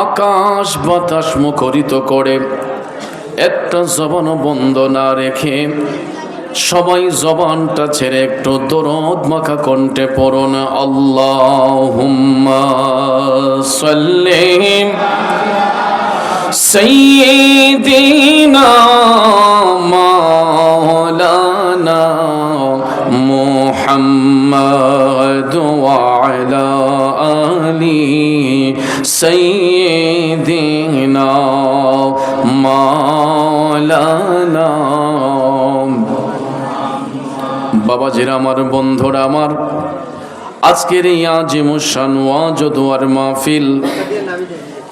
আকাশ বাতাস মুখরিত করে একটা জবানও বন্ধ না রেখে সবাই জবানটা ছেড়ে একটু দরুদ মাখা কণ্ঠে পড়ুন, আল্লাহুম্মা সাল্লি সাইয়্যিদিনা মাওলানা মুহাম্মাদ ওয়া আলা আলি সাইয়্যিদিনা মাওলানা। বাবাজিরা আমার, বন্ধুরা আমার, আজকের এই আজিমুশান ওয়াজ ও দোয়ার মাহফিল,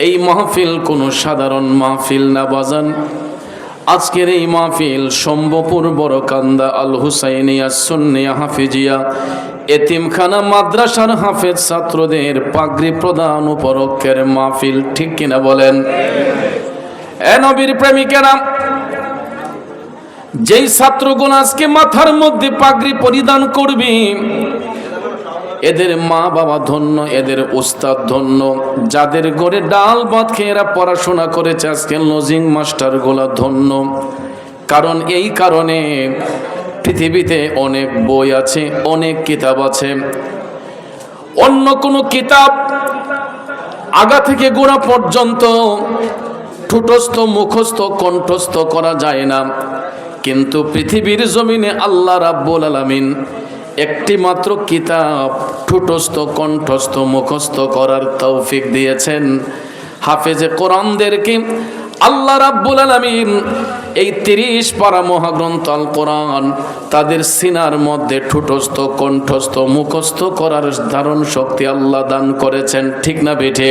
এই মাহফিল কোনো সাধারণ মাহফিল না বাজান। আজকের এই মাহফিল সম্ভবপুর বড়কান্দা আল হুসাইনিয়া সুন্নিয়া হাফিজিয়া এতিমখানা মাদ্রাসার হাফেজ ছাত্রদের পাগড়ি প্রদান উপলক্ষের মাহফিল, ঠিক কিনা বলেন? এ নবীর প্রেমিকেরা, যেই ছাত্রগণ আজকে মাথার মধ্যে পাগড়ি পরিধান করবে, এদের মা বাবা ধন্য, এদের উস্তাদ ধন্য। যাদের ঘরে ডাল ভাত খেয়ে এরা পড়াশোনা করেছে, আজকে লজিং মাস্টার গোলা ধন্য। কারণ এই কারণে পৃথিবীতে অনেক বই আছে, অনেক কিতাব আছে, অন্য কোনো কিতাব আগা থেকে গোড়া পর্যন্ত ঠোঁটস্থ মুখস্থ কণ্ঠস্থ করা যায় না। কিন্তু পৃথিবীর জমিনে আল্লাহ রাব্বুল আলামিন একটি মাত্র কিতাব ঠোঁটস্থ কণ্ঠস্থ মুখস্থ করার তৌফিক দিয়েছেন। হাফেজে কোরআনদেরকে আল্লাহ রাব্বুল আলামিন এই 30 পারা মহাগ্রন্থ আল কোরআন তাদের সিনার মধ্যে ঠোঁটস্থ কণ্ঠস্থ মুখস্থ করার ধারণ শক্তি আল্লাহ দান করেছেন, ঠিক না বেঠে?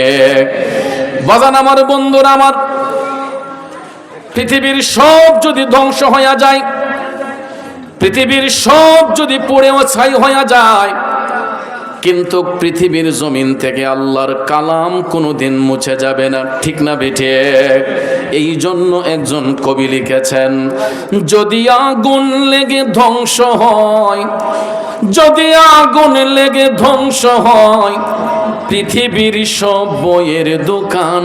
বাজান আমার, বন্ধুরা আমার, পৃথিবীর সব যদি ধ্বংস হয়ে যায়, পৃথিবীর সব যদি পড়েও ছাই হয়ে যায়, কিন্তু পৃথিবীর জমিন থেকে আল্লাহর কালাম কোনোদিন মুছে যাবে না, ঠিক না বেঠে? এই জন্য একজন কবি লিখেছেন, যদি আগুন লেগে ধ্বংস হয়, যদি আগুন লেগে ধ্বংস হয় পৃথিবীর সব বইয়ের দোকান,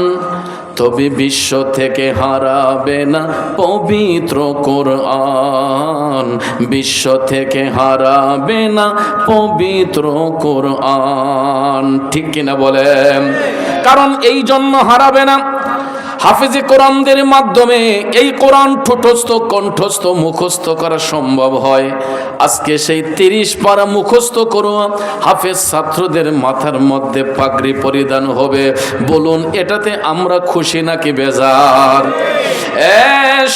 তবে বিশ্ব থেকে হারাবে না পবিত্র কোরআন, বিশ্ব থেকে হারাবে না পবিত্র কোরআন, ঠিক কিনা বলেন? কারণ এই জন্য হারাবে না, হাফেজে কোরআনদের মাধ্যমে এই কোরআন ঠোঁটস্থ কণ্ঠস্থ মুখস্থ করা সম্ভব হয়। আজকে সেই 30 পারা মুখস্থ করো হাফেজ ছাত্রদের মাথার মধ্যে পাগড়ি পরিধান হবে। বলুন, এটাতে আমরা খুশি নাকি বেজার?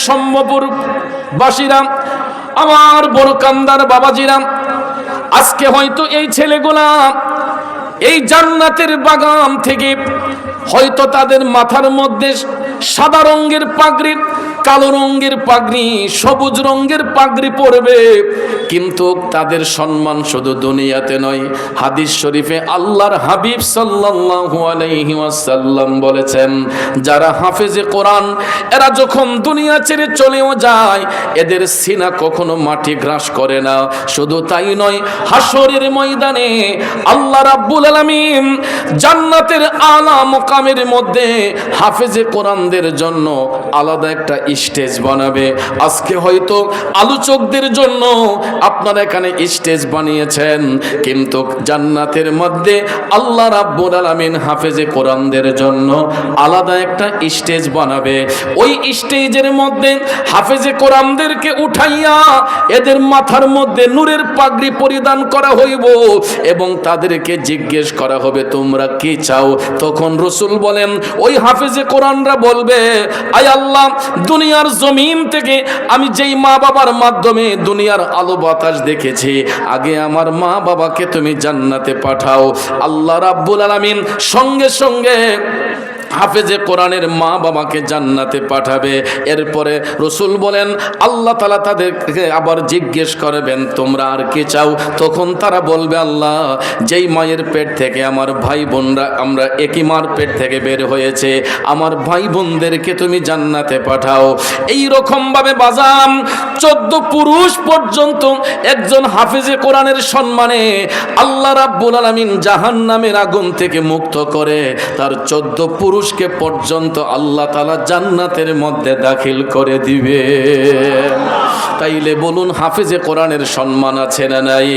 সম্ভবপুর বাসীরা, আমার বড়কান্দার বাবাজিরা, আজকে হয়তো এই ছেলেগুলা এই জান্নাতের বাগান থেকে হয়তো তাদের মাথার মধ্যে সাদা রঙের পাগড়ি, কালো রঙের পাগড়ি, সবুজ রঙের পাগড়ি পরবে, কিন্তু তাদের সম্মান শুধু দুনিয়াতে নয়। হাদিস শরীফে আল্লাহর হাবিব সাল্লাল্লাহু আলাইহি ওয়াসাল্লাম বলেছেন, যারা হাফেজে কোরআন এরা যখন দুনিয়া ছেড়ে চলেও যায়, এদের সিনা কখনো মাটি গ্রাস করে না। শুধু তাই নয়, হাসরের ময়দানে আল্লাহ রাব্বুল আলামিন জান্নাতের আলা মুকামের মধ্যে হাফেজে কোরআনদের জন্য আলাদা একটা স্টেজ বানাবে। আজকে হয়তো আলোচকদের জন্য আপনারা এখানে স্টেজ বানিয়েছেন, কিন্তু জান্নাতের মধ্যে আল্লাহ রাব্বুল আলামিন হাফেজে কোরআনদের জন্য আলাদা একটা স্টেজ বানাবে। ওই স্টেজের মধ্যে হাফেজে কোরআনদেরকে উঠাইয়া এদের মাথার মধ্যে নূরের পাগড়ি পরিধান করা হইব এবং তাদেরকে জিজ্ঞেস করা হবে, তোমরা কি চাও? তখন রাসূল বলেন, ওই হাফেজে কোরআনরা বলবে, আয় আল্লাহ, দুনিয়ার জমিন থেকে আমি যেই মা বাবার মাধ্যমে দুনিয়ার আলো বাতাস দেখেছি, আগে আমার মা বাবাকে তুমি জান্নাতে পাঠাও। আল্লাহ রাব্বুল আলামিন সঙ্গে সঙ্গে হাফেজে কোরআনের মা বাবাকে জান্নাতে পাঠাবে। এরপরে রাসূল বলেন, আল্লাহ তাআলা তাদেরকে আবার জিজ্ঞেস করবেন, তোমরা আর কি চাও? তখন তারা বলবে, আল্লাহ, যেই মায়ের পেট থেকে আমার ভাই বোনরা, আমরা একই মার পেট থেকে বের হয়েছে, আমার ভাই বোনদেরকে তুমি জান্নাতে পাঠাও। এই রকম ভাবে বাজাম 14 পুরুষ পর্যন্ত একজন হাফেজে কোরআনের সম্মানে আল্লাহ রাব্বুল আলামিন জাহান্নামের আগুন থেকে মুক্ত করে তার 14 পুরুষ পুরুষকে পর্যন্ত আল্লাহ তাআলা জান্নাতের মধ্যে দাখিল করে দিবে। তাইলে বলুন হাফেজে কোরআনের সম্মান আছে না নাই?